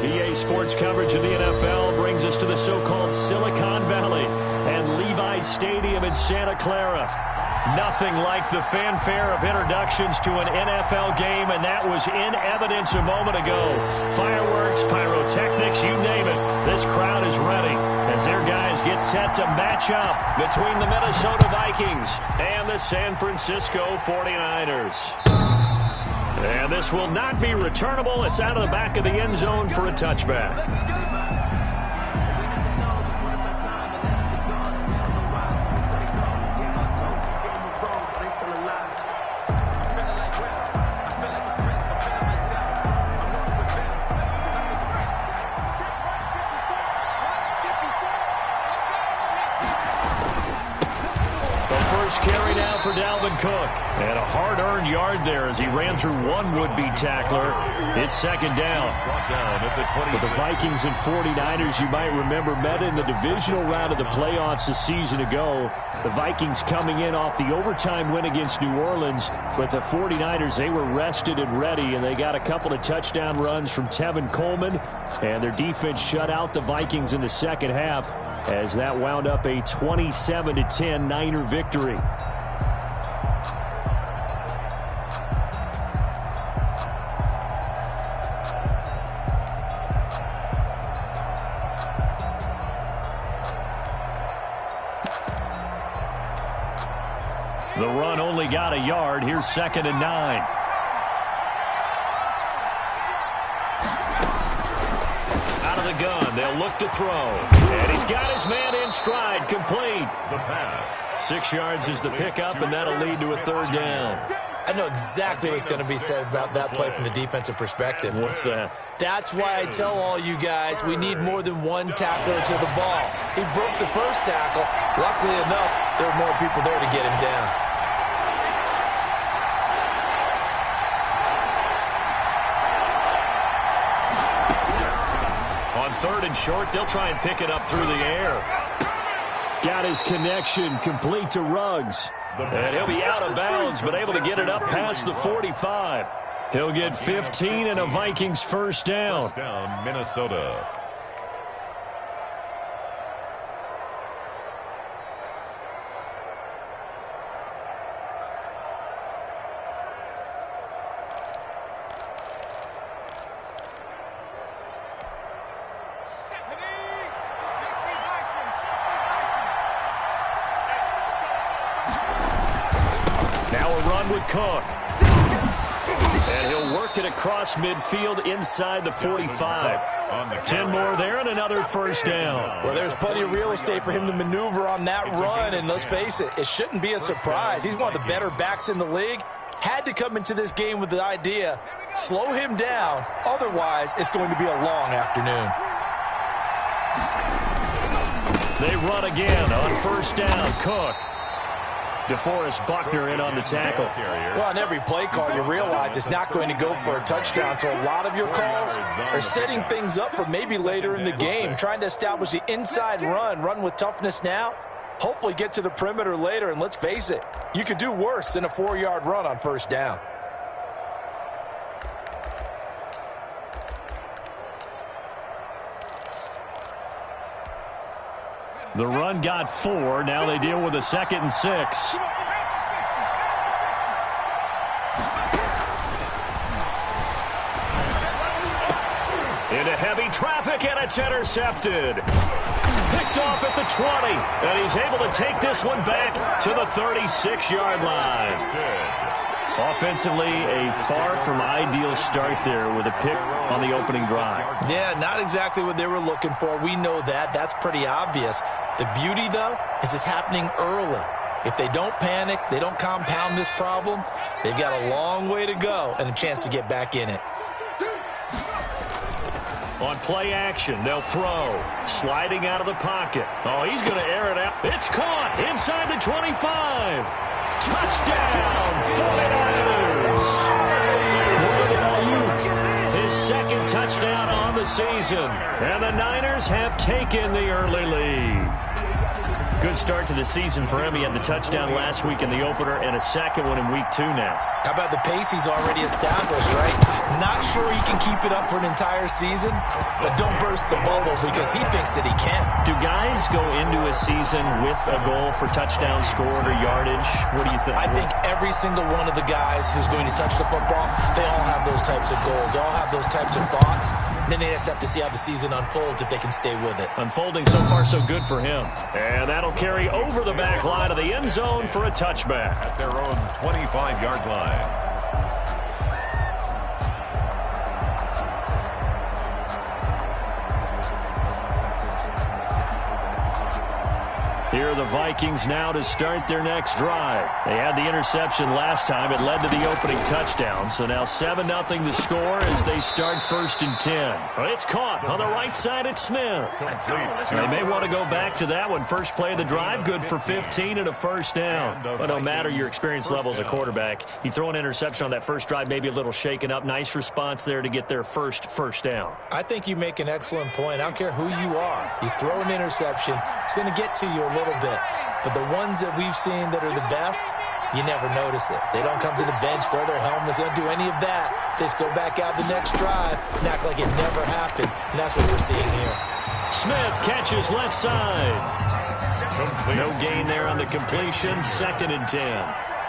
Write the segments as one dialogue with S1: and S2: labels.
S1: EA Sports coverage of the NFL brings us to the so-called Silicon Valley and Levi's Stadium in Santa Clara. Nothing like the fanfare of introductions to an NFL game, and that was in evidence a moment ago. Fireworks, pyrotechnics, you name it. This crowd is ready as their guys get set to match up between the Minnesota Vikings and the San Francisco 49ers. And this will not be returnable. It's out of the back of the end zone for a touchback. Carry now for Dalvin Cook. And a hard-earned yard there as he ran through one would-be tackler. It's second down. But the Vikings and 49ers, you might remember, met in the divisional round of the playoffs a season ago. The Vikings coming in off the overtime win against New Orleans. But the 49ers, they were rested and ready, and they got a couple of touchdown runs from Tevin Coleman. And their defense shut out the Vikings in the second half, as that wound up a 27-10 Niner victory. The run only got a yard. Here's 2nd and 9. The gun. They'll look to throw. And he's got his man in stride. Complete. The pass. 6 yards is the pickup, and that'll lead to a third down.
S2: I know exactly what's going to be said about that play from the defensive perspective.
S1: What's that?
S2: That's why I tell all you guys we need more than one tackler to the ball. He broke the first tackle. Luckily enough, there were more people there to get him down.
S1: Third and short, they'll try and pick it up through the air. Got his connection complete to Ruggs. And he'll be out of bounds, but able to get it up past the 45. He'll get 15 and a Vikings first down.
S3: First down, Minnesota.
S1: With Cook. And he'll work it across midfield inside the 45. 10 more there and another first down.
S2: Well, there's plenty of real estate for him to maneuver on that run, and let's face it, it shouldn't be a surprise. He's one of the better backs in the league. Had to come into this game with the idea, slow him down, otherwise it's going to be a long afternoon.
S1: They run again on first down. Cook. DeForest Buckner in on the tackle.
S2: Well, on every play call, you realize it's not going to go for a touchdown, so a lot of your calls are setting things up for maybe later in the game, trying to establish the inside run with toughness now, hopefully get to the perimeter later, and let's face it, you could do worse than a 4-yard run on first down.
S1: The run got 4. Now they deal with a 2nd and 6. Into heavy traffic, and it's intercepted. Picked off at the 20, and he's able to take this one back to the 36-yard line. Offensively, a far from ideal start there with a pick on the opening drive.
S2: Yeah, not exactly what they were looking for. We know that. That's pretty obvious. The beauty, though, is it's happening early. If they don't panic, they don't compound this problem, they've got a long way to go and a chance to get back in it.
S1: On play action, they'll throw. Sliding out of the pocket. Oh, he's going to air it out. It's caught inside the 25. Touchdown, 49ers. His 2nd touchdown on the season. And the Niners have taken the early lead. Good start to the season for him. He had the touchdown last week in the opener and a second one in week 2 now.
S2: How about the pace he's already established, right? Not sure he can keep it up for an entire season, but don't burst the bubble because he thinks that he can.
S1: Do guys go into a season with a goal for touchdown scored or yardage? What do you think?
S2: I think every single one of the guys who's going to touch the football, they all have those types of goals. They all have those types of thoughts. And then they just have to see how the season unfolds if they can stay with it.
S1: Unfolding so far so good for him. And that'll carry over the back line of the end zone for a touchback.
S3: At their own 25-yard line.
S1: Here are the Vikings now to start their next drive. They had the interception last time. It led to the opening touchdown. So now 7-0 to score as they start 1st and 10. It's caught on the right side. It's Smith. They may want to go back to that one. First play of the drive, good for 15 and a first down. But no matter your experience level as a quarterback, you throw an interception on that first drive, maybe a little shaken up. Nice response there to get their first down.
S2: I think you make an excellent point. I don't care who you are. You throw an interception, it's going to get to you a little bit. But the ones that we've seen that are the best, you never notice it. They don't come to the bench, throw their helmets, they don't do any of that. They just go back out the next drive and act like it never happened. And that's what we're seeing here.
S1: Smith catches left side. No gain there on the completion. 2nd and 10.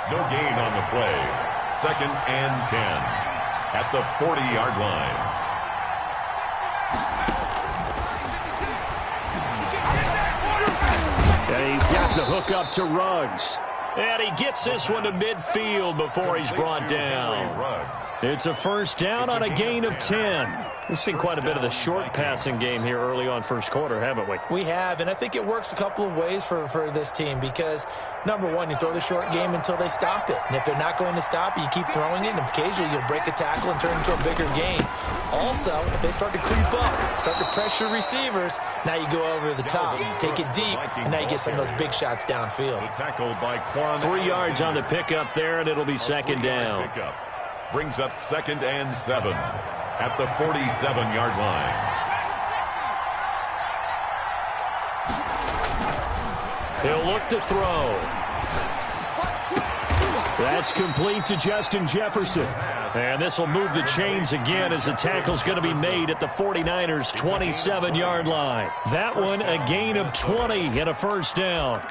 S3: No gain on the play. 2nd and 10. At the 40-yard line.
S1: And he's got the hook up to Ruggs. And he gets this one to midfield before he's brought down. It's a first down on a gain of 10. We've seen quite a bit of the short passing game here early on first quarter, haven't we?
S2: We have, and I think it works a couple of ways for this team because, number one, you throw the short game until they stop it. And if they're not going to stop it, you keep throwing it, and occasionally you'll break a tackle and turn it into a bigger gain. Also, if they start to creep up, start to pressure receivers, now you go over the top, take it deep, and now you get some of those big shots downfield.
S3: Tackled by
S1: 3 yards on the pickup there, and it'll be 2nd down.
S3: Brings up 2nd and 7 at the 47-yard line.
S1: He'll look to throw. That's complete to Justin Jefferson. And this will move the chains again as the tackle's going to be made at the 49ers' 27-yard line. That one a gain of 20 and a first down.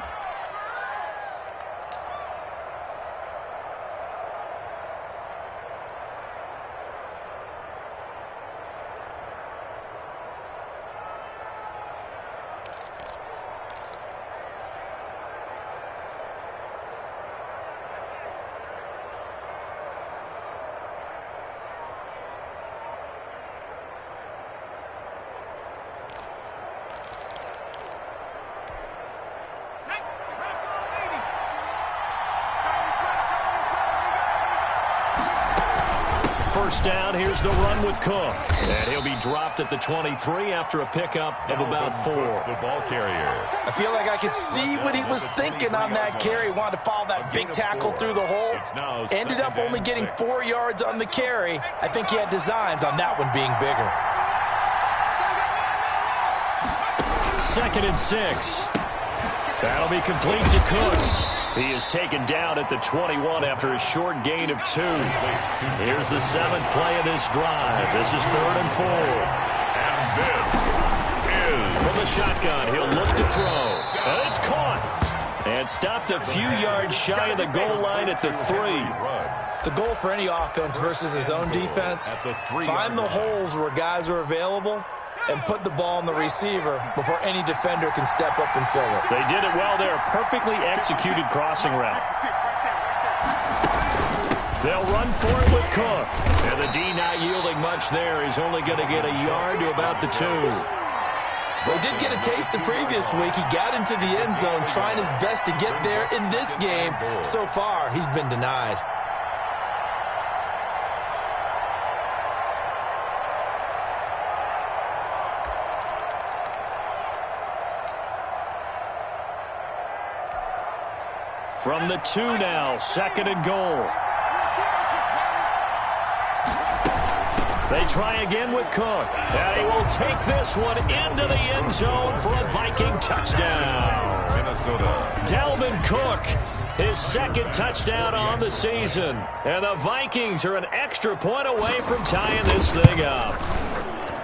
S1: First down, here's the run with Cook. And he'll be dropped at the 23 after a pickup of about 4.
S3: The ball carrier.
S2: I feel like I could see what he was thinking on that carry. Wanted to follow that big tackle through the hole. Ended up only getting 4 yards on the carry. I think he had designs on that one being bigger.
S1: 2nd and 6. That'll be complete to Cook. He is taken down at the 21 after a short gain of 2. Here's the 7th play of this drive. This is 3rd and 4.
S3: And this is...
S1: From the shotgun, he'll look to throw. And it's caught. And stopped a few yards shy of the goal line at the 3.
S2: The goal for any offense versus his own defense, find the holes where guys are available and put the ball on the receiver before any defender can step up and fill it.
S1: They did it well there. Perfectly executed crossing route. They'll run for it with Cook. And the D not yielding much there. He's only going to get a yard to about the 2.
S2: Well, he did get a taste the previous week. He got into the end zone trying his best to get there in this game. So far, he's been denied.
S1: From the 2 now, 2nd and goal. They try again with Cook. And he will take this one into the end zone for a Viking touchdown.
S3: Minnesota.
S1: Dalvin Cook, his second touchdown on the season. And the Vikings are an extra point away from tying this thing up.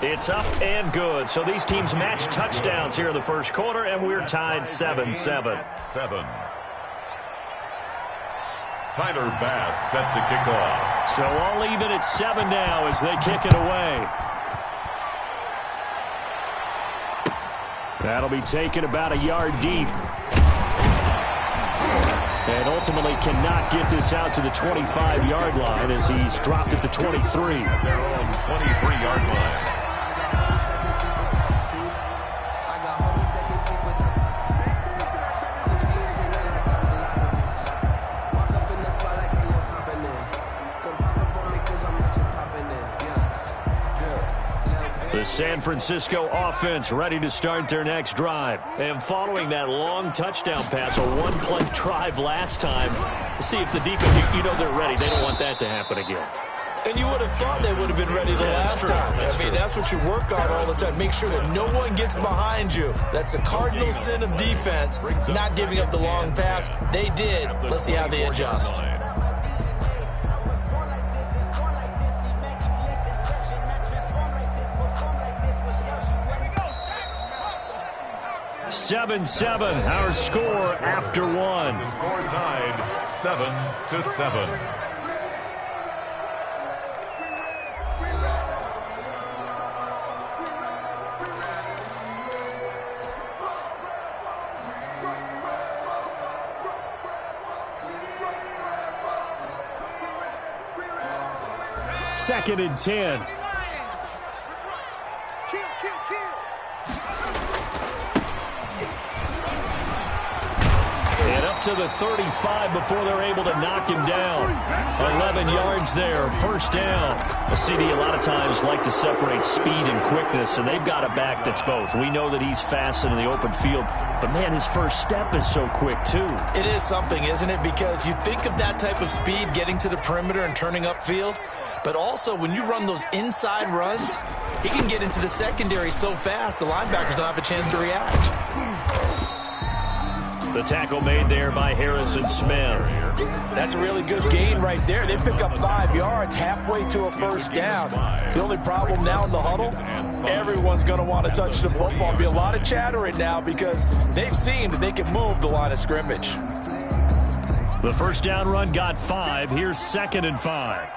S1: It's up and good. So these teams match touchdowns here in the first quarter, and we're tied 7-7.
S3: Tyler Bass set to kick off.
S1: So all even at 7 now as they kick it away. That'll be taken about a yard deep. And ultimately cannot get this out to the 25-yard line as he's dropped at the 23.
S3: At their own 23-yard line.
S1: The San Francisco offense ready to start their next drive. And following that long touchdown pass, a one-play drive last time, to see if the defense, you know they're ready. They don't want that to happen again.
S2: And you would have thought they would have been ready the last time. That's what you work on all the time. Make sure that no one gets behind you. That's the cardinal sin of defense, not giving up the long pass. They did. Let's see how they adjust.
S1: 7-7, our score after one.
S3: The score tied 7-7.
S1: Second and 10. And up to the 35 before they're able to knock him down. 11 yards there, first down. A CD a lot of times like to separate speed and quickness, and they've got a back that's both. We know that he's fast in the open field, but man, his first step is so quick too.
S2: It is something, isn't it? Because you think of that type of speed getting to the perimeter and turning upfield, but also when you run those inside runs, he can get into the secondary so fast the linebackers don't have a chance to react.
S1: The tackle made there by Harrison Smith.
S2: That's a really good gain right there. They pick up 5 yards halfway to a first down. The only problem now in the huddle, everyone's going to want to touch the football. There'll be a lot of chatter right now because they've seen that they can move the line of scrimmage.
S1: The first down run got 5. Here's second and 5.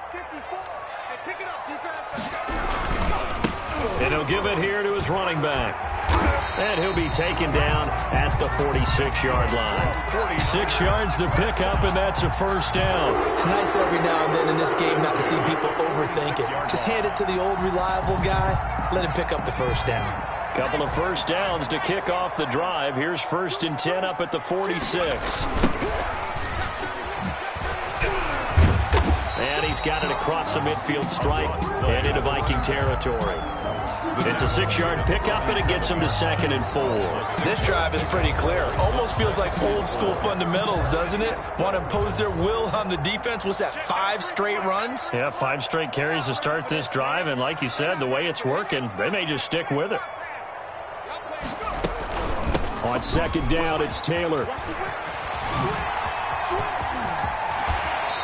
S1: And he'll give it here to his running back. And he'll be taken down at the 46-yard line. 6 yards the pickup, and that's a first down.
S2: It's nice every now and then in this game not to see people overthink it. Just hand it to the old reliable guy. Let him pick up the first down.
S1: Couple of first downs to kick off the drive. Here's first and 10 up at the 46. And he's got it across the midfield stripe and into Viking territory. It's a 6-yard pickup, and it gets him to second and 4.
S2: This drive is pretty clear. Almost feels like old school fundamentals, doesn't it? Want to impose their will on the defense. What's that, 5 straight runs?
S1: Yeah, 5 straight carries to start this drive, and like you said, the way it's working, they may just stick with it. On second down, it's Taylor.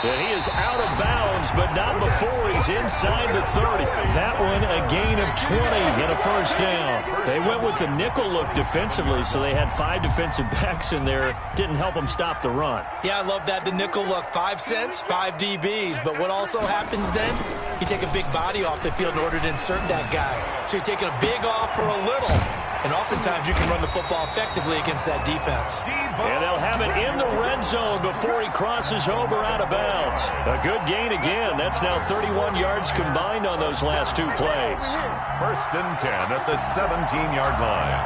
S1: And he is out of bounds, but not before he's inside the 30. That one a gain of 20 and a first down. They went with the nickel look defensively, so they had 5 defensive backs in there. Didn't help them stop the run.
S2: Yeah, I love that. The nickel look, 5 cents, 5 DBs. But what also happens then? You take a big body off the field in order to insert that guy. So you're taking a big off for a little. And oftentimes you can run the football effectively against that defense.
S1: And they'll have it in the red zone before he crosses over out of bounds. A good gain again. That's now 31 yards combined on those last 2 plays.
S3: First and 10 at the 17-yard line.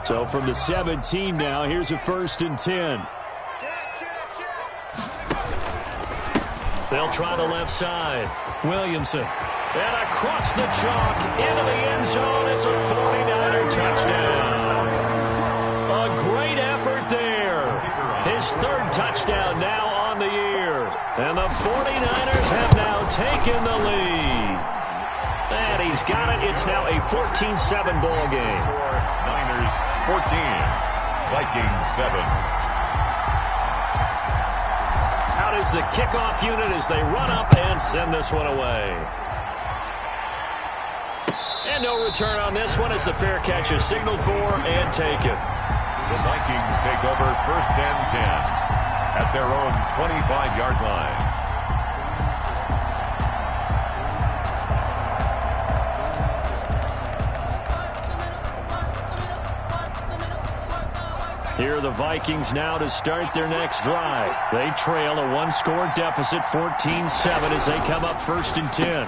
S1: So from the 17 now, here's a first and 10. They'll try the left side. Williamson. And across the chalk into the end zone. It's a 49er touchdown. A great effort there. touchdown now on the year. And the 49ers have now taken the lead. And he's got it. It's now a 14-7 ball game.
S3: Niners 14, Vikings 7.
S1: Out is the kickoff unit as they run up and send this one away. And no return on this one as the fair catch is signaled for and taken.
S3: The Vikings take over 1st and 10 at their own 25-yard line.
S1: Here are the Vikings now to start their next drive. They trail a one-score deficit, 14-7, as they come up 1st and 10.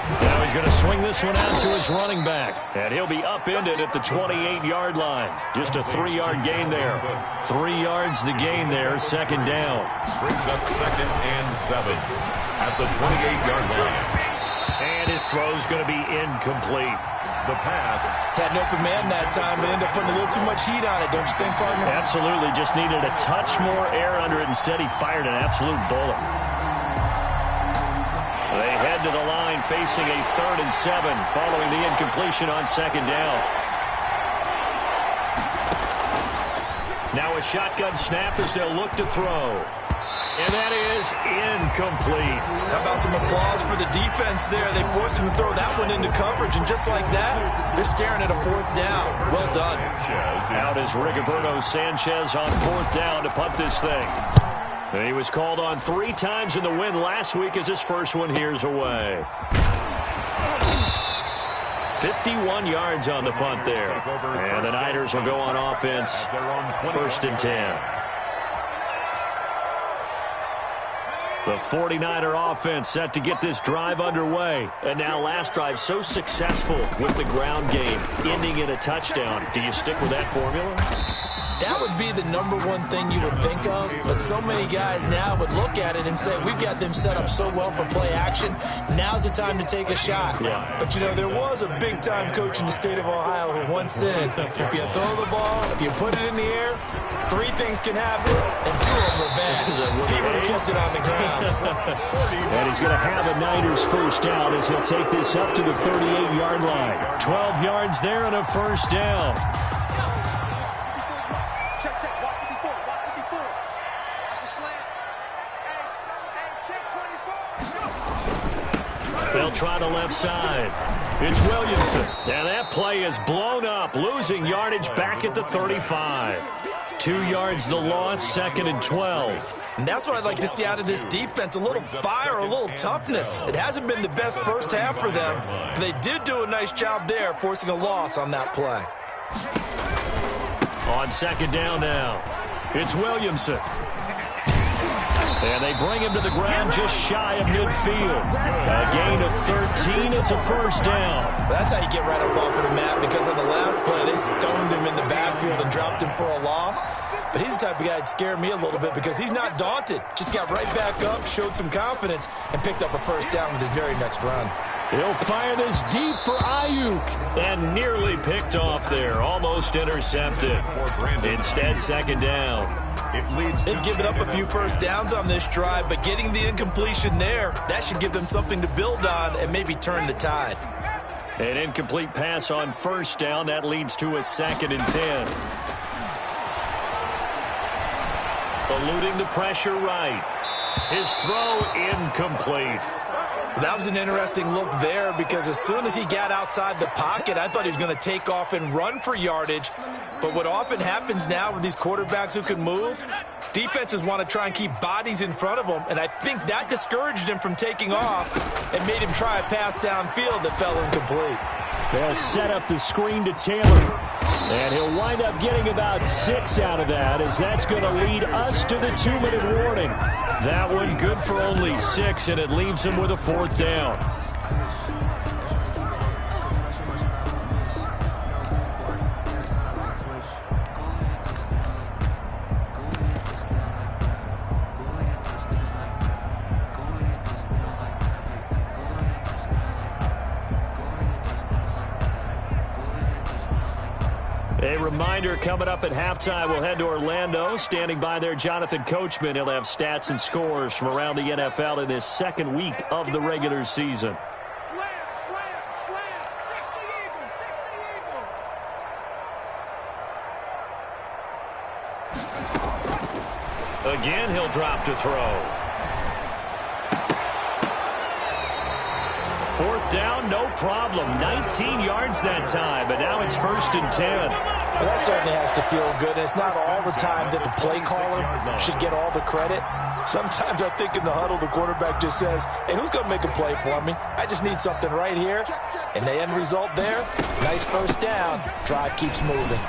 S1: Now he's going to swing this one out to his running back. And he'll be upended at the 28-yard line. Just a 3-yard gain there. 3 yards the gain there, 2nd down.
S3: Brings up 2nd and 7 at the 28-yard line.
S1: And his throw's going to be incomplete.
S3: The pass.
S2: Had an open man that time, but ended up putting a little too much heat on it, don't you think, partner?
S1: Absolutely. Just needed a touch more air under it. Instead, he fired an absolute bullet. They head to the line facing a 3rd and 7 following the incompletion on 2nd down. Now a shotgun snap as they'll look to throw. And that is incomplete.
S2: How about some applause for the defense there? They forced him to throw that one into coverage, and just like that, they're staring at a 4th down. Well done.
S1: Out is Rigoberto Sanchez on 4th down to punt this thing. And he was called on 3 times in the win last week as his first one here's away. 51 yards on the punt there. And the Niners will go on offense, 1st and 10. The 49er offense set to get this drive underway. And now last drive so successful with the ground game, ending in a touchdown. Do you stick with that formula?
S2: That would be the #1 thing you would think of, but so many guys now would look at it and say, we've got them set up so well for play action, now's the time to take a shot.
S1: Yeah.
S2: But, you know, there was a big-time coach in the state of Ohio who once said, if you throw the ball, if you put it in the air, 3 things can happen, and 2 of them are bad. He would have kissed it on the ground.
S1: And he's going to have a Niners first down as he'll take this up to the 38-yard line. 12 yards there and a first down. They'll try the left side. It's Williamson. And that play is blown up, losing yardage back at the 35. 2 yards the loss, 2nd and 12.
S2: And that's what I'd like to see out of this defense, a little fire, a little toughness. It hasn't been the best first half for them, but they did do a nice job there, forcing a loss on that play.
S1: On 2nd down now, it's Williamson. And they bring him to the ground just shy of midfield. A gain of 13. It's a first down.
S2: That's how you get right up off of the mat, because on the last play, they stoned him in the backfield and dropped him for a loss. But he's the type of guy that scared me a little bit because he's not daunted. Just got right back up, showed some confidence, and picked up a first down with his very next run.
S1: He'll fire this deep for Ayuk. And nearly picked off there. Almost intercepted. Instead, 2nd down.
S2: They've given up a few first downs on this drive, but getting the incompletion there, that should give them something to build on and maybe turn the tide.
S1: An incomplete pass on first down. That leads to a 2nd and 10. Eluding the pressure right. His throw incomplete.
S2: That was an interesting look there because as soon as he got outside the pocket, I thought he was going to take off and run for yardage. But what often happens now with these quarterbacks who can move, defenses want to try and keep bodies in front of them, and I think that discouraged him from taking off and made him try a pass downfield that fell incomplete.
S1: They'll set up the screen to Taylor. And he'll wind up getting about 6 out of that, as that's going to lead us to the 2-minute warning. That one good for only 6, and it leaves him with a 4th down. A reminder, coming up at halftime, we'll head to Orlando. Standing by there, Jonathan Coachman. He'll have stats and scores from around the NFL in this second week of the regular season. Again, he'll drop to throw. Fourth down, no problem. 19 yards that time, but now it's 1st and 10.
S2: Well, that certainly has to feel good. And it's not all the time that the play caller should get all the credit. Sometimes I think in the huddle, the quarterback just says, hey, who's going to make a play for me? I just need something right here. And the end result there, nice first down. Drive keeps moving.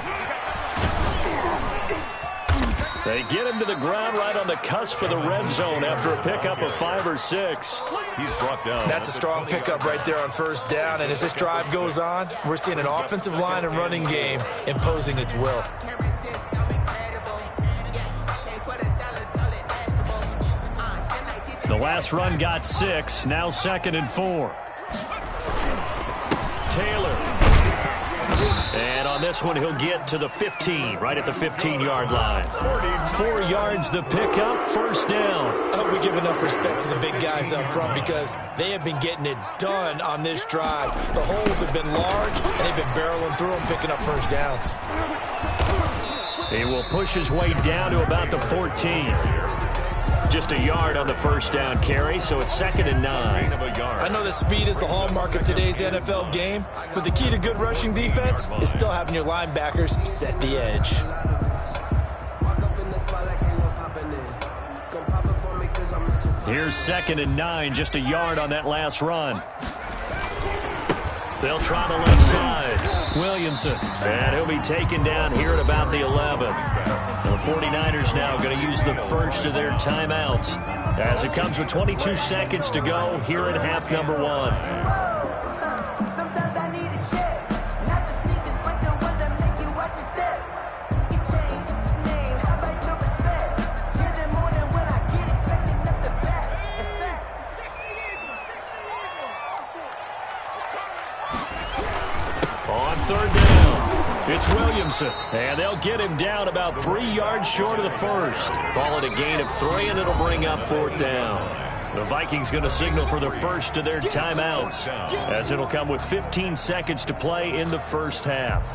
S1: They get him to the ground right on the cusp of the red zone after a pickup of 5 or 6.
S3: He's brought down.
S2: That's a strong pickup right there on first down. And as this drive goes on, we're seeing an offensive line and running game imposing its will.
S1: The last run got 6. Now 2nd and 4. Taylor. And on this one, he'll get to the 15, right at the 15-yard line. 4 yards the pickup, 1st down.
S2: I hope we give enough respect to the big guys up front because they have been getting it done on this drive. The holes have been large, and they've been barreling through them, picking up first downs.
S1: He will push his way down to about the 14. Just a yard on the 1st down carry, so it's 2nd and 9.
S2: I know that speed is the hallmark of today's NFL game, but the key to good rushing defense is still having your linebackers set the edge.
S1: Here's 2nd and 9, just a yard on that last run. They'll try the left side. Williamson, and he'll be taken down here at about the 11. The 49ers now going to use the first of their timeouts as it comes with 22 seconds to go here in half number 1. On 3rd down, it's Williamson, and they'll get him down about 3 yards short of the 1st. Call it a gain of 3, and it'll bring up 4th down. The Vikings going to signal for the first of their timeouts, as it'll come with 15 seconds to play in the first half.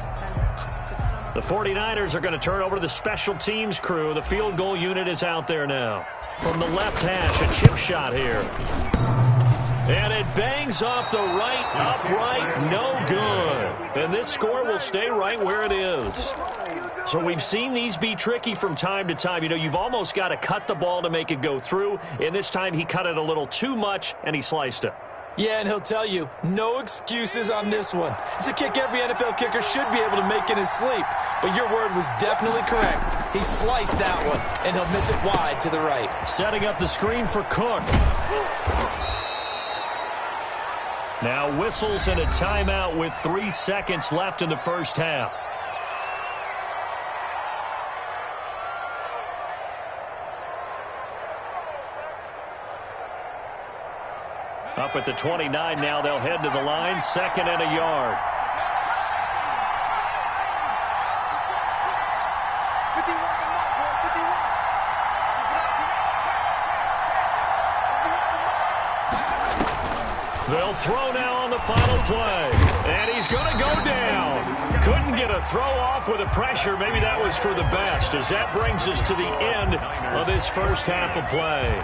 S1: The 49ers are going to turn over to the special teams crew. The field goal unit is out there now. From the left hash, a chip shot here. And it bangs off the right upright, no good. And this score will stay right where it is. So we've seen these be tricky from time to time. You know, you've almost got to cut the ball to make it go through. And this time he cut it a little too much, and he sliced it.
S2: Yeah, and he'll tell you, no excuses on this one. It's a kick every NFL kicker should be able to make in his sleep. But your word was definitely correct. He sliced that one, and he'll miss it wide to the right.
S1: Setting up the screen for Cook. Now whistles and a timeout with 3 seconds left in the first half. Up at the 29 now, they'll head to the line, 2nd and a yard. They'll throw now on the final play. And he's going to go down. Couldn't get a throw off with the pressure. Maybe that was for the best, as that brings us to the end of this first half of play.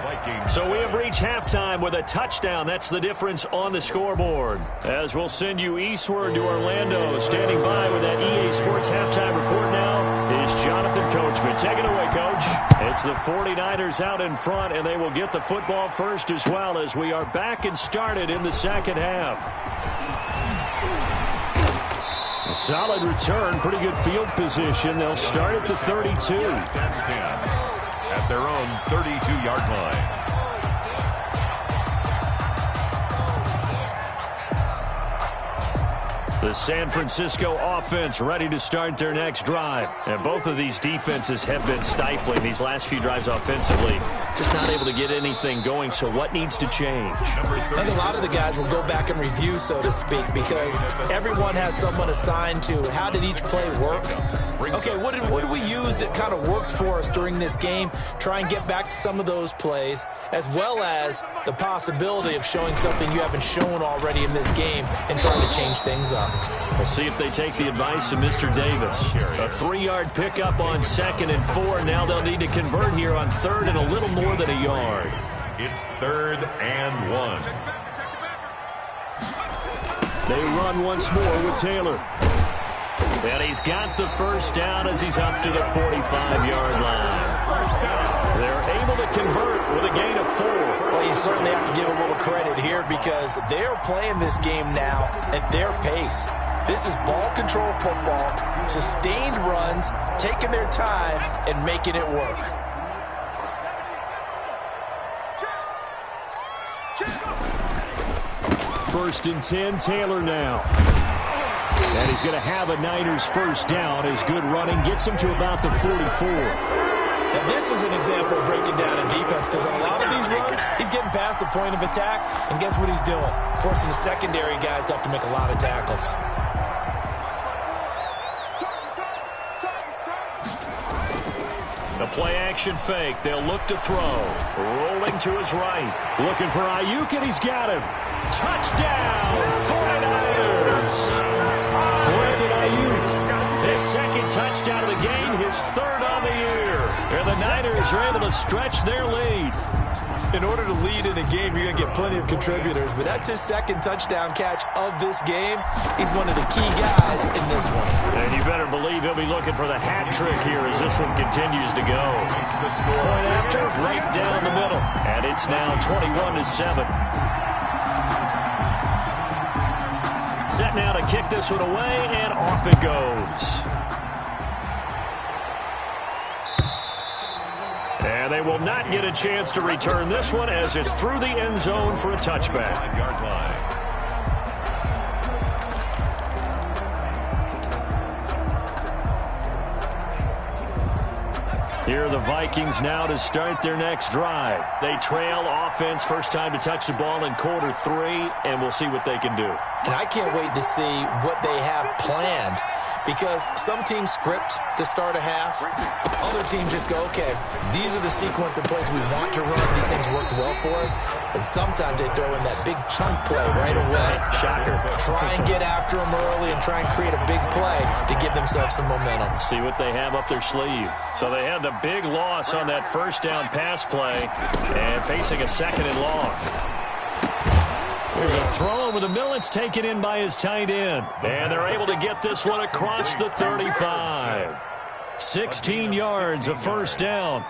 S1: So we have reached halftime with a touchdown. That's the difference on the scoreboard. As we'll send you eastward to Orlando. Standing by with that EA Sports halftime report now is Jonathan Coachman. Take it away, Coach. It's the 49ers out in front, and they will get the football first as well, as we are back and started in the second half. A solid return, pretty good field position. They'll start at the 32.
S3: At their own 32-yard line.
S1: The San Francisco offense ready to start their next drive. And both of these defenses have been stifling these last few drives offensively. Just not able to get anything going, so what needs to change?
S2: I think a lot of the guys will go back and review, so to speak, because everyone has someone assigned to how did each play work. Okay, what did we use that kind of worked for us during this game? Try and get back to some of those plays, as well as the possibility of showing something you haven't shown already in this game and trying to change things up.
S1: We'll see if they take the advice of Mr. Davis. A 3-yard pickup on 2nd and 4. Now they'll need to convert here on 3rd and a little more than a yard.
S3: It's 3rd and 1.
S1: They run once more with Taylor. And he's got the first down as he's up to the 45-yard line. They're able to convert with a gain of 4.
S2: Well, you certainly have to give a little credit here because they're playing this game now at their pace. This is ball control football, sustained runs, taking their time and making it work.
S1: First and 10, Taylor now. And he's going to have a Niners first down as good running gets him to about the 44.
S2: Now, this is an example of breaking down a defense because on a lot of these runs, he's getting past the point of attack, and guess what he's doing? Forcing the secondary guys to have to make a lot of tackles.
S1: The play-action fake. They'll look to throw. Rolling to his right. Looking for Ayuk, and he's got him. Touchdown, 49ers. Brandon Ayuk, his second touchdown of the game, his 3rd on the year. And the Niners are able to stretch their lead. In order to lead in a game, you're going to get plenty of contributors, but that's his 2nd touchdown catch of this game. He's one of the key guys in this one. And you better believe he'll be looking for the hat trick here as this one continues to go. Point after, right down the middle. And it's now 21-7. Set now to kick this one away, and off it goes. And they will not get a chance to return this one as it's through the end zone for a touchback.
S3: 5-yard line.
S1: Here are the Vikings now to start their next drive. They trail offense, first time to touch the ball in quarter 3, and we'll see what they can do.
S2: And I can't wait to see what they have planned because some teams script to start a half. Other teams just go, okay, these are the sequence of plays we want to run. These things worked well for us. And sometimes they throw in that big chunk play right away. Shocker. Try and get after them early and try and create a big play to give themselves some momentum.
S1: See what they have up their sleeve. So they had the big loss on that first down pass play and facing a 2nd and long. There's a throw over the middle. It's taken in by his tight end. And they're able to get this one across the 35. 16 yards, a first down.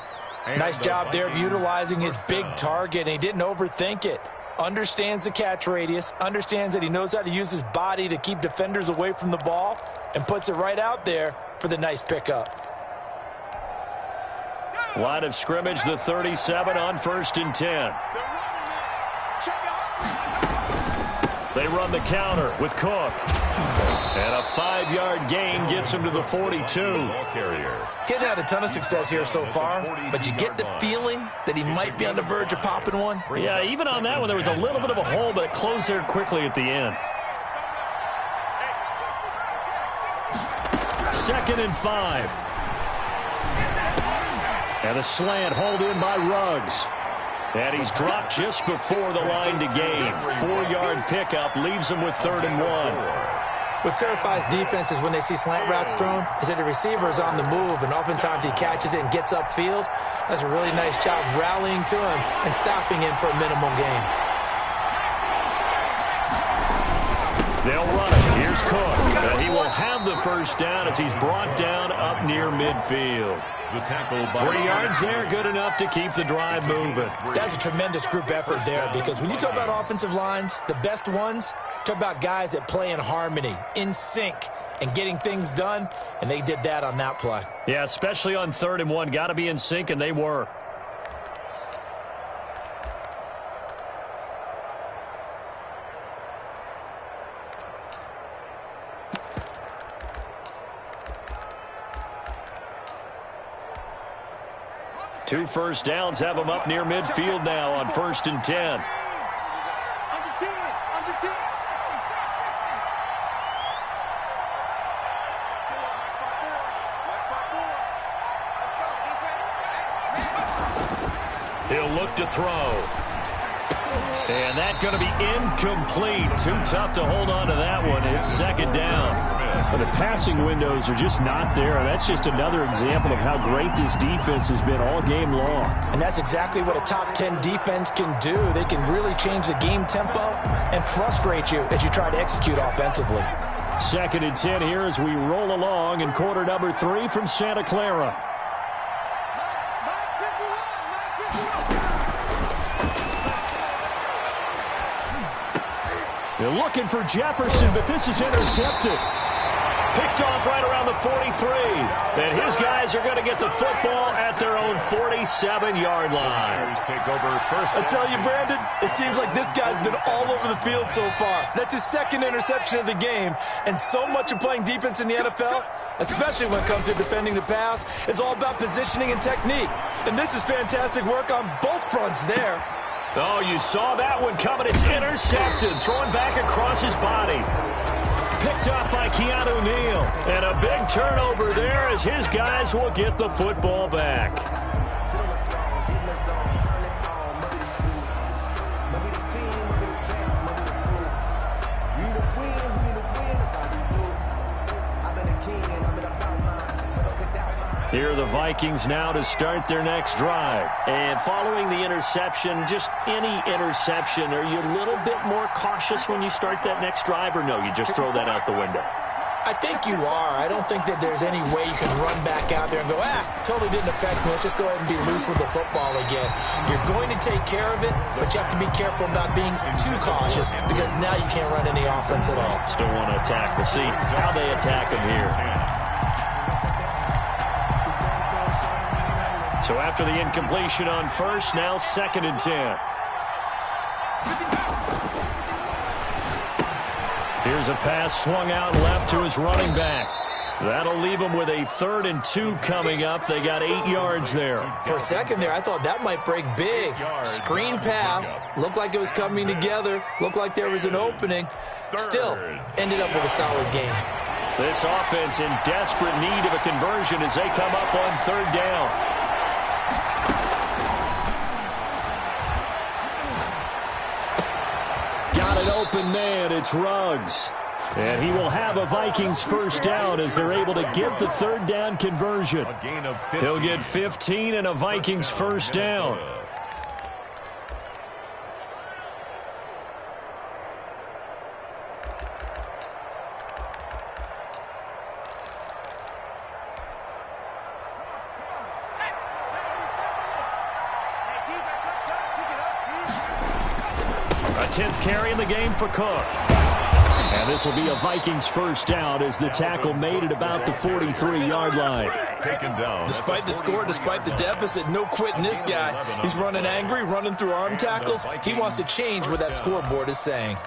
S2: Nice job there of utilizing his big target. And he didn't overthink it. Understands the catch radius. Understands that he knows how to use his body to keep defenders away from the ball. And puts it right out there for the nice pickup.
S1: Line of scrimmage, the 37 on 1st and 10. They run the counter with Cook. And a 5-yard gain gets him to the 42.
S2: Getting had a ton of success here so far, but you get the feeling that he might be on the verge of popping one.
S1: Yeah, even on that one, there was a little bit of a hole, but it closed there quickly at the end. 2nd and 5. And a slant hauled in by Ruggs. And he's dropped just before the line to gain. 4-yard pickup leaves him with 3rd and 1.
S2: What terrifies defenses when they see slant routes thrown is that the receiver is on the move, and oftentimes he catches it and gets upfield. Does a really nice job rallying to him and stopping him for a minimal gain.
S1: They'll run it. Here's Cook. And he will have the first down as he's brought down up near midfield.
S3: The tackle by
S1: 3 yards there, good enough to keep the drive moving.
S2: That's a tremendous group effort there because when you talk about offensive lines, the best ones, talk about guys that play in harmony, in sync, and getting things done, and they did that on that play.
S1: Yeah, especially on 3rd and 1. Got to be in sync, and they were. 2 first downs have them up near midfield now on 1st and 10. He'll look to throw. And that's going to be incomplete. Too tough to hold on to that one. It's 2nd down.
S4: But the passing windows are just not there. That's just another example of how great this defense has been all game long.
S2: And that's exactly what a top 10 defense can do. They can really change the game tempo and frustrate you as you try to execute offensively.
S1: 2nd and 10 here as we roll along in quarter number 3 from Santa Clara. They're looking for Jefferson, but this is intercepted. Picked off right around the 43. And his guys are going to get the football at their own 47-yard line.
S5: I tell you, Brandon, it seems like this guy's been all over the field so far. That's his 2nd interception of the game. And so much of playing defense in the NFL, especially when it comes to defending the pass, is all about positioning and technique. And this is fantastic work on both fronts there.
S1: Oh, you saw that one coming. It's intercepted. Throwing back across his body. Picked off by Keanu Neal. And a big turnover there as his guys will get the football back. Here are the Vikings now to start their next drive. And following the interception, just any interception, are you a little bit more cautious when you start that next drive, or no, you just throw that out the window?
S2: I think you are. I don't think that there's any way you can run back out there and go, totally didn't affect me. Let's just go ahead and be loose with the football again. You're going to take care of it, but you have to be careful about being too cautious because now you can't run any offense at all.
S1: Still want to attack. We'll see how they attack him here. So after the incompletion on 1st, now 2nd and 10. Here's a pass swung out left to his running back. That'll leave him with a 3rd and 2 coming up. They got 8 yards there.
S2: For a second there, I thought that might break big. Screen pass. Looked like it was coming together. Looked like there was an opening. Still, ended up with a solid game.
S1: This offense in desperate need of a conversion as they come up on 3rd down. Got an open man. It's Ruggs. And he will have a Vikings 1st down as they're able to get the 3rd down conversion. He'll get 15 and a Vikings 1st down. A 10th carry in the game for Cook. And this will be a Vikings 1st down as the tackle made at about the 43-yard line.
S3: Taken down.
S5: Despite the score, despite the deficit, no quitting this guy. He's running angry, running through arm tackles. He wants to change what that scoreboard is saying.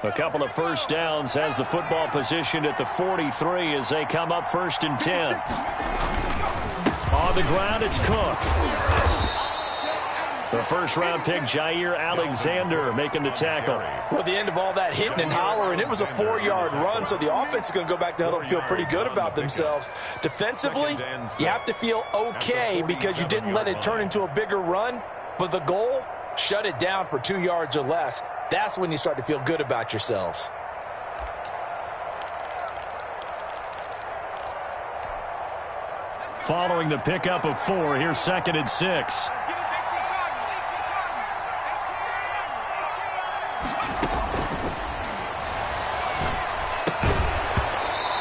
S1: A couple of 1st downs has the football positioned at the 43 as they come up 1st and 10. On the ground, it's Cook. The 1st-round pick, Jair Alexander, making the tackle.
S2: Well, the end of all that hitting and hollering, it was a 4-yard run, so the offense is going to go back to huddle and feel pretty good about themselves. Defensively, you have to feel okay because you didn't let it turn into a bigger run, but the goal, shut it down for 2 yards or less. That's when you start to feel good about yourselves.
S1: Following the pickup of 4, here's 2nd and 6.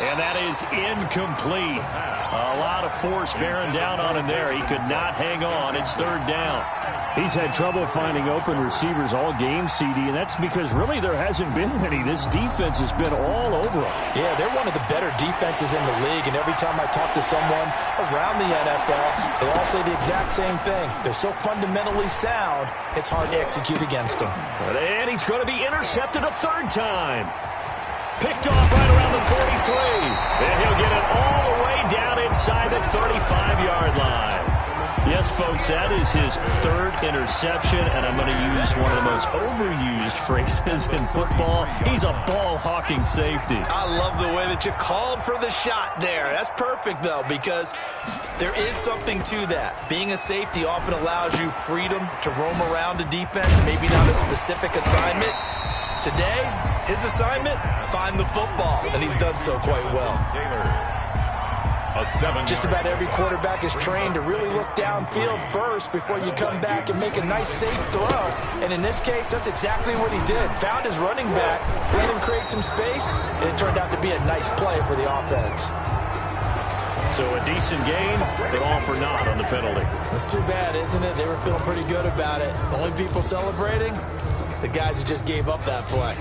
S1: And that is incomplete. A lot of force bearing down on him there. He could not hang on. It's 3rd down.
S4: He's had trouble finding open receivers all game, CD, and that's because really there hasn't been many. This defense has been all over him.
S2: Yeah, they're one of the better defenses in the league, and every time I talk to someone around the NFL, they all say the exact same thing. They're so fundamentally sound, it's hard to execute against them.
S1: And he's going to be intercepted a 3rd time. Picked off right around the 43. And he'll get it all the way down inside the 35-yard line. Yes, folks, that is his third interception, and I'm going to use one of the most overused phrases in football. He's a ball-hawking safety.
S5: I love the way that you called for the shot there. That's perfect, though, because there is something to that. Being a safety often allows you freedom to roam around a defense, maybe not a specific assignment. Today, his assignment, find the football, and he's done so quite well. Just about every quarterback is trained to really look downfield first before you come back and make a nice, safe throw. And in this case, that's exactly what he did. Found his running back, let him create some space, and it turned out to be a nice play for the offense.
S1: So a decent game, but all for naught on the penalty.
S5: That's too bad, isn't it? They were feeling pretty good about it. The only people celebrating, the guys who just gave up that play.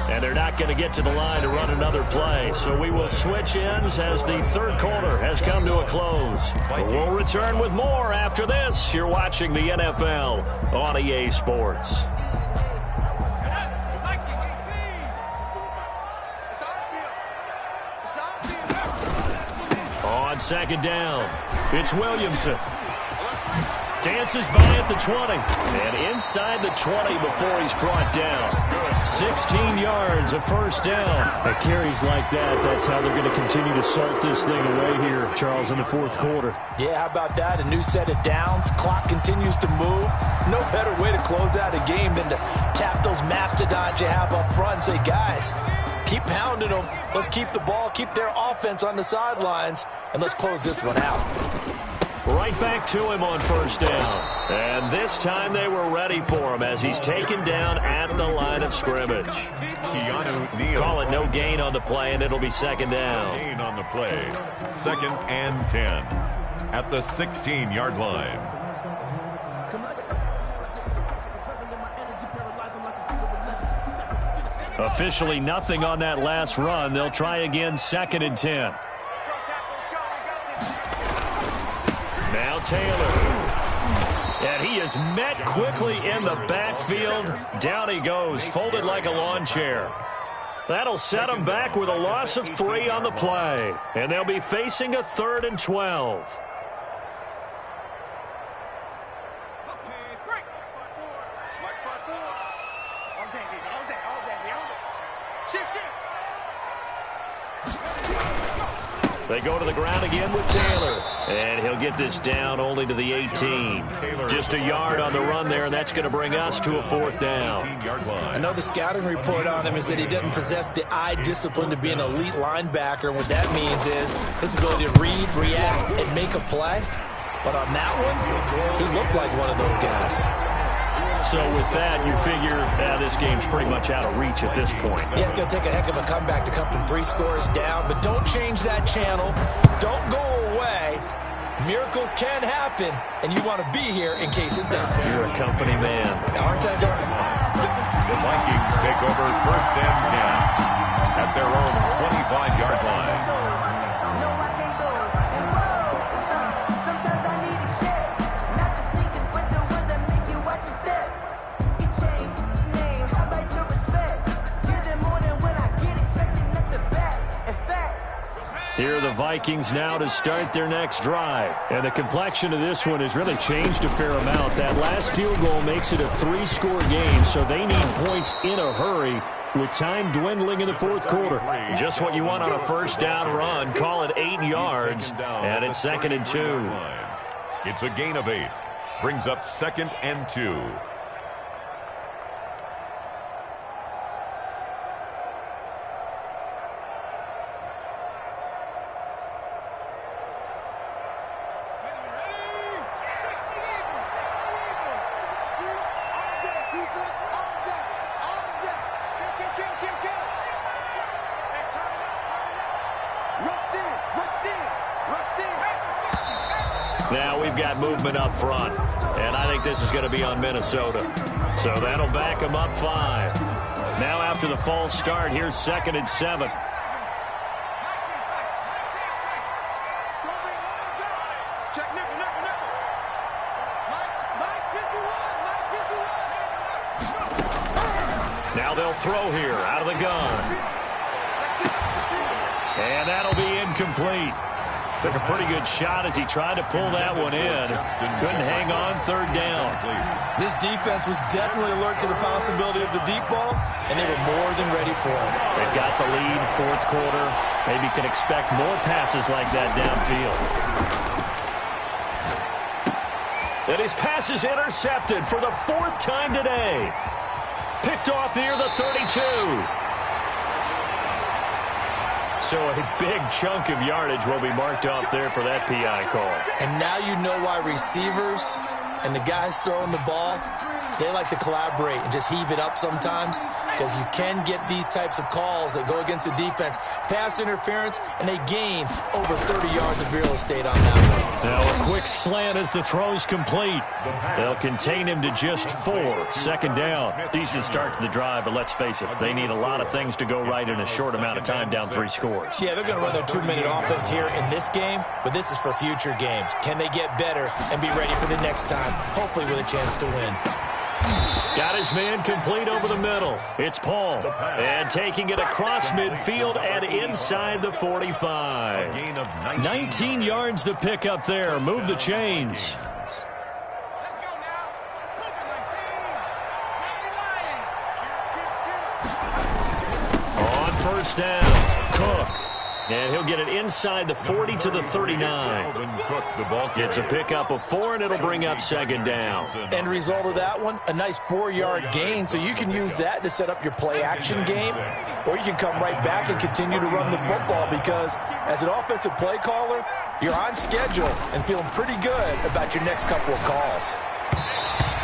S1: And they're not going to get to the line to run another play. So we will switch ends as the third quarter has come to a close. But we'll return with more after this. You're watching the NFL on EA Sports. On second down, it's Williamson. Dances by at the 20. And inside the 20 before he's brought down. 16 yards, a first down.
S4: At carries like that, that's how they're going to continue to salt this thing away here, Charles, in the fourth quarter.
S5: Yeah, how about that? A new set of downs. Clock continues to move. No better way to close out a game than to tap those mastodons you have up front and say, guys, keep pounding them. Let's keep the ball, keep their offense on the sidelines, and let's close this one out.
S1: Right back to him on first down. And this time they were ready for him as he's taken down at the line of scrimmage. Call it no gain on the play, and it'll be second down.
S3: Gain on the play. 2nd and 10 at the 16-yard line.
S1: Officially nothing on that last run. They'll try again, 2nd and 10. Now Taylor. And he is met quickly in the backfield. Down he goes, folded like a lawn chair. That'll set him back with a loss of 3 on the play. And they'll be facing a 3rd and 12. They go to the ground again with Taylor. And he'll get this down only to the 18. Just a yard on the run there, and that's going to bring us to a 4th down.
S5: I know the scouting report on him is that he doesn't possess the eye discipline to be an elite linebacker. And what that means is his ability to read, react, and make a play. But on that one, he looked like one of those guys.
S1: So with that, you figure this game's pretty much out of reach at this point.
S5: Yeah, it's going to take a heck of a comeback to come from 3 scores down. But don't change that channel. Don't go away. Miracles can happen, and you want to be here in case it does.
S1: You're a company man.
S5: Aren't I, Gordon?
S3: The Vikings take over 1st and 10 at their own 25-yard line.
S1: Here are the Vikings now to start their next drive. And the complexion of this one has really changed a fair amount. That last field goal makes it a 3-score game, so they need points in a hurry with time dwindling in the fourth quarter. Just what you want on a first down run. Call it 8 yards, and it's 2nd and 2.
S3: It's a gain of 8. Brings up 2nd and 2.
S1: Now we've got movement up front, and I think this is going to be on Minnesota. So that'll back them up 5. Now after the false start, here's 2nd and 7. Now they'll throw here out of the gun. And that'll be incomplete. Took a pretty good shot as he tried to pull that one in. Couldn't hang on third down.
S5: This defense was definitely alert to the possibility of the deep ball, and they were more than ready for it.
S1: They've got the lead, fourth quarter. Maybe can expect more passes like that downfield. And his pass is intercepted for the fourth time today. Picked off near the 32. So a big chunk of yardage will be marked off there for that PI call.
S5: And now you know why receivers and the guys throwing the ball, they like to collaborate and just heave it up sometimes, because you can get these types of calls that go against the defense. Pass interference, and they gain over 30 yards of real estate on that one.
S1: Now a quick slant as the throw's complete. They'll contain him to just 4. Second down. Decent start to the drive, but let's face it, they need a lot of things to go right in a short amount of time, down 3 scores.
S5: Yeah, they're going to run their 2-minute offense here in this game, but this is for future games. Can they get better and be ready for the next time, hopefully with a chance to win?
S1: Got his man complete over the middle. It's Paul. And taking it across midfield and inside the 45. 19 yards to pick up there. Move the chains. On first down, Cook. And he'll get it inside the 40 to the 39. It's a pickup of 4, and it'll bring up second down.
S5: End result of that one, a nice 4-yard gain, so you can use that to set up your play-action game, or you can come right back and continue to run the football, because as an offensive play caller, you're on schedule and feeling pretty good about your next couple of calls.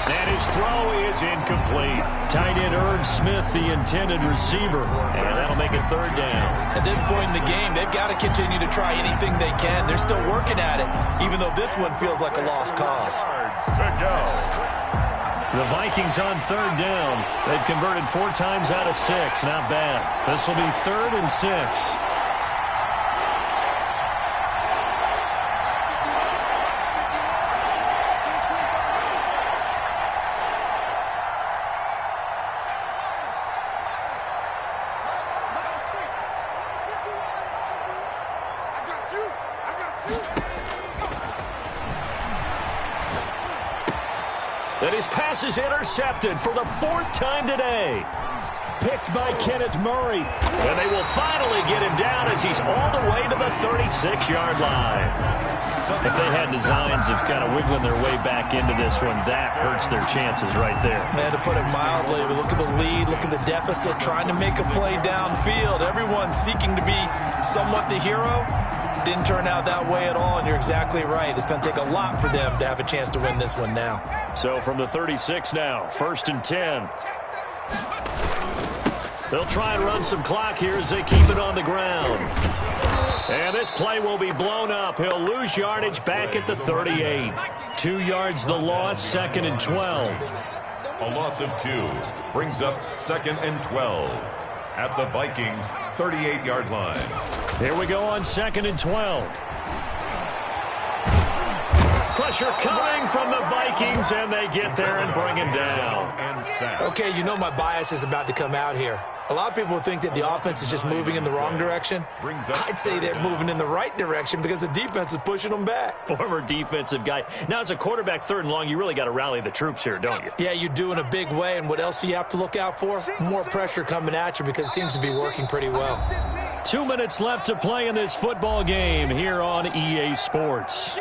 S1: And his throw is incomplete. Tight end Irv Smith, the intended receiver. And that'll make it third down.
S5: At this point in the game, they've got to continue to try anything they can. They're still working at it, even though this one feels like a lost cause.
S1: The Vikings on third down. They've converted 4 times out of 6. Not bad. This will be 3rd and 6. That his pass is intercepted for the 4th time today. Picked by Kenneth Murray. And they will finally get him down as he's all the way to the 36-yard line. If they had designs of kind of wiggling their way back into this one, that hurts their chances right there.
S5: Man, to put it mildly, we look at the lead, look at the deficit, trying to make a play downfield. Everyone seeking to be somewhat the hero. Didn't turn out that way at all, and you're exactly right. It's going to take a lot for them to have a chance to win this one now.
S1: So from the 36 now, 1st and 10. They'll try and run some clock here as they keep it on the ground. And this play will be blown up. He'll lose yardage back at the 38. 2 yards the loss, 2nd and 12.
S3: A loss of 2 brings up 2nd and 12 at the Vikings 38-yard line.
S1: Here we go on 2nd and 12. Pressure coming from the Vikings, and they get there and bring him down.
S5: Okay, you know my bias is about to come out here. A lot of people think that the offense is just moving in the wrong direction. I'd say they're moving in the right direction because the defense is pushing them back.
S1: Former defensive guy. Now, as a quarterback, 3rd and long, you really got to rally the troops here, don't you?
S5: Yeah, you do in a big way, and what else do you have to look out for? More pressure coming at you because it seems to be working pretty well.
S1: 2 minutes left to play in this football game here on EA Sports.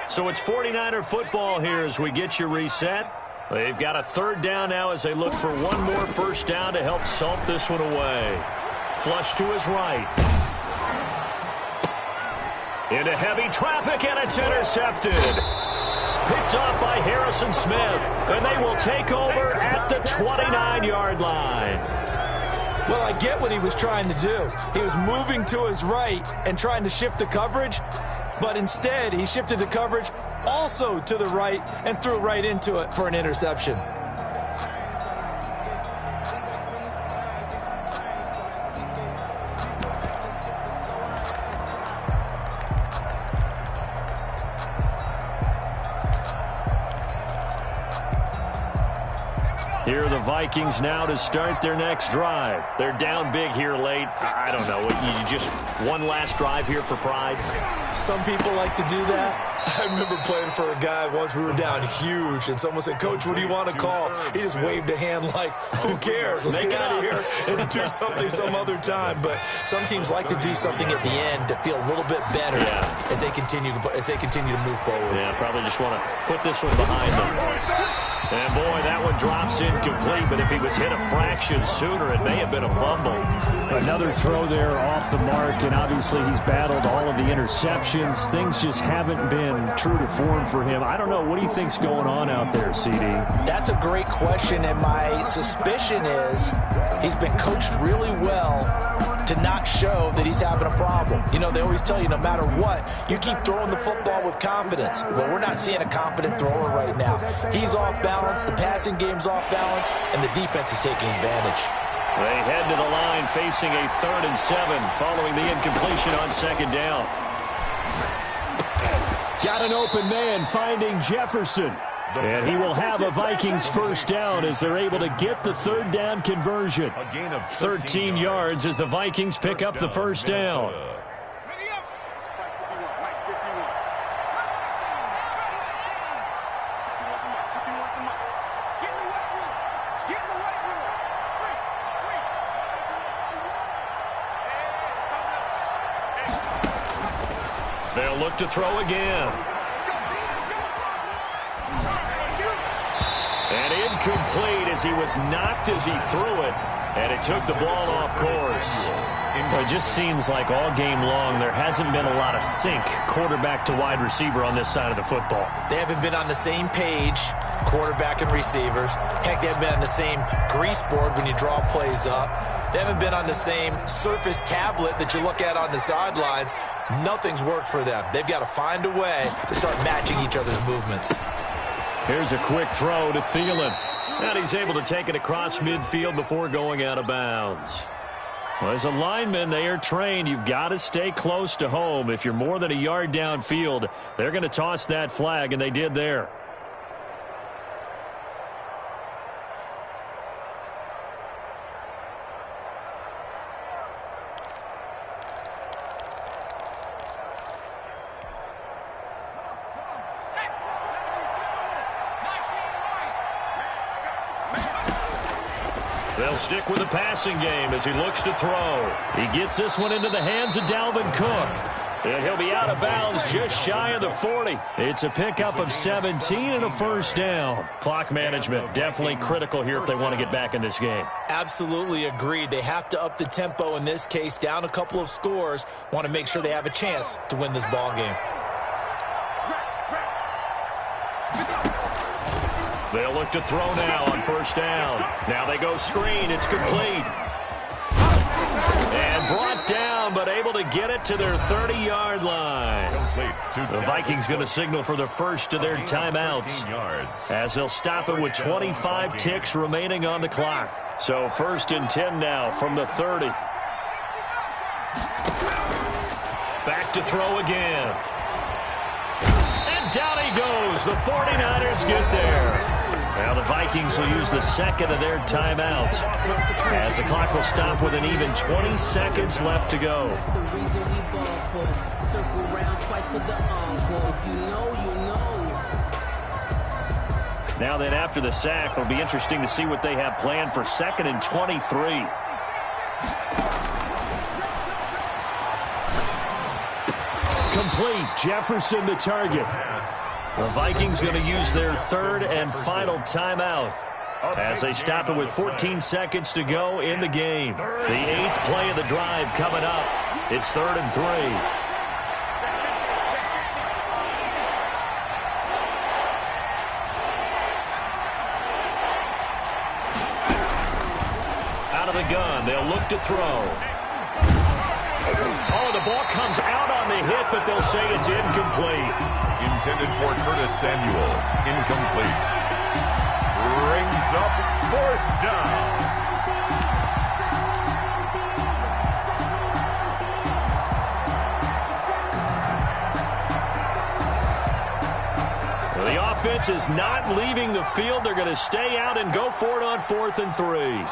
S1: So it's 49er football here as we get you reset. They've got a 3rd down now as they look for one more first down to help salt this one away. Flush to his right. Into heavy traffic, and it's intercepted. Picked off by Harrison Smith, and they will take over at the 29-yard line.
S5: Well, I get what he was trying to do. He was moving to his right and trying to shift the coverage, but instead he shifted the coverage also to the right and threw right into it for an interception.
S1: Here are the Vikings now to start their next drive. They're down big here late. I don't know. You just one last drive here for pride?
S5: Some people like to do that. I remember playing for a guy once. We were down huge, and someone said, "Coach, what do you want to call?" He just waved a hand like, "Who cares? Let's get out of here and do something some other time." But some teams like to do something at the end to feel a little bit better as they continue to move forward.
S1: Yeah, probably just want to put this one behind them. And, boy, that one drops incomplete, but if he was hit a fraction sooner, it may have been a fumble.
S4: Another throw there off the mark, and obviously he's battled all of the interceptions. Things just haven't been true to form for him. I don't know. What do you think's going on out there, CD?
S2: That's a great question, and my suspicion is he's been coached really well to not show that he's having a problem. You know, they always tell you no matter what, you keep throwing the football with confidence. Well, we're not seeing a confident thrower right now. He's off balance, the passing game's off balance, and the defense is taking advantage.
S1: They head to the line facing a 3rd and 7 following the incompletion on 2nd down.
S4: Got an open man finding Jefferson. And he will have a Vikings 1st down as they're able to get the 3rd down conversion.
S1: 13 yards as the Vikings pick up the 1st down. They'll look to throw again. And incomplete as he was knocked as he threw it. And it took the ball off course. It just seems like all game long there hasn't been a lot of sync quarterback to wide receiver on this side of the football.
S2: They haven't been on the same page, quarterback and receivers. Heck, they haven't been on the same grease board when you draw plays up. They haven't been on the same surface tablet that you look at on the sidelines. Nothing's worked for them. They've got to find a way to start matching each other's movements.
S1: Here's a quick throw to Thielen. And he's able to take it across midfield before going out of bounds. Well, as a lineman, they are trained. You've got to stay close to home. If you're more than a yard downfield, they're going to toss that flag, and they did there. They'll stick with the passing game as he looks to throw. He gets this one into the hands of Dalvin Cook. And he'll be out of bounds just shy of the 40. It's a pickup of 17 and a 1st down. Clock management definitely critical here if they want to get back in this game.
S2: Absolutely agreed. They have to up the tempo in this case, down a couple of scores. Want to make sure they have a chance to win this ball game.
S1: They'll look to throw now on 1st down. Now they go screen. It's complete. And brought down, but able to get it to their 30-yard line. The Vikings going to signal for the first of their timeouts as they'll stop it with 25 ticks remaining on the clock. So 1st and 10 now from the 30. Back to throw again. And down he goes. The 49ers get there. Now the Vikings will use the 2nd of their timeouts as the clock will stop with an even 20 seconds left to go. Now then, after the sack, it'll be interesting to see what they have planned for 2nd and 23.
S4: Complete. Jefferson the target.
S1: The Vikings going to use their 3rd and final timeout as they stop it with 14 seconds to go in the game. The 8th play of the drive coming up. It's 3rd and 3. Out of the gun. They'll look to throw. Oh, the ball comes out on the hit, but they'll say it's incomplete.
S3: Intended for Curtis Samuel. Incomplete. Brings up 4th down.
S1: The offense is not leaving the field. They're going to stay out and go for it on 4th and 3.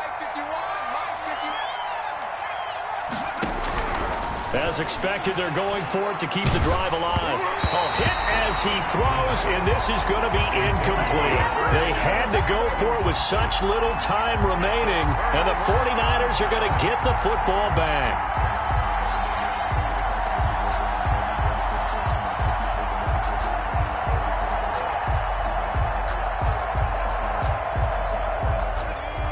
S1: As expected, they're going for it to keep the drive alive. A hit as he throws, and this is going to be incomplete. They had to go for it with such little time remaining, and the 49ers are going to get the football back.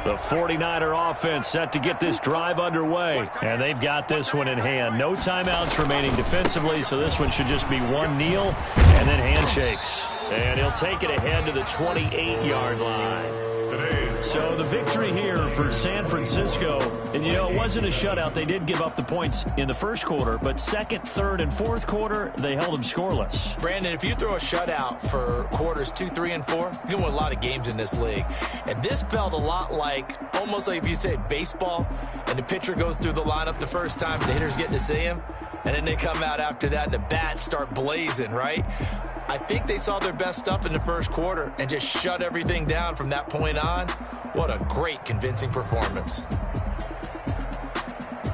S1: The 49er offense set to get this drive underway. And they've got this one in hand. No timeouts remaining defensively, so this one should just be one kneel and then handshakes. And he'll take it ahead to the 28-yard line. So the victory here for San Francisco, and you know, it wasn't a shutout. They did give up the points in the first quarter, but second, third, and fourth quarter, they held them scoreless.
S2: Brandon, if you throw a shutout for quarters 2, 3, and 4, you can win a lot of games in this league. And this felt a lot like, almost like if you say baseball, and the pitcher goes through the lineup the first time, and the hitters get to see him, and then they come out after that, and the bats start blazing, right? I think they saw their best stuff in the first quarter and just shut everything down from that point on. What a great, convincing performance.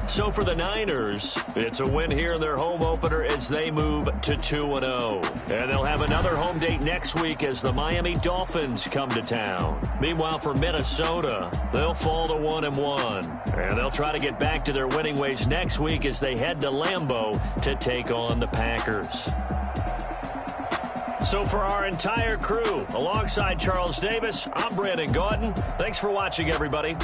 S1: So for the Niners, it's a win here in their home opener as they move to 2-0. And they'll have another home date next week as the Miami Dolphins come to town. Meanwhile, for Minnesota, they'll fall to 1-1. And they'll try to get back to their winning ways next week as they head to Lambeau to take on the Packers. So for our entire crew, alongside Charles Davis, I'm Brandon Gaudin. Thanks for watching, everybody.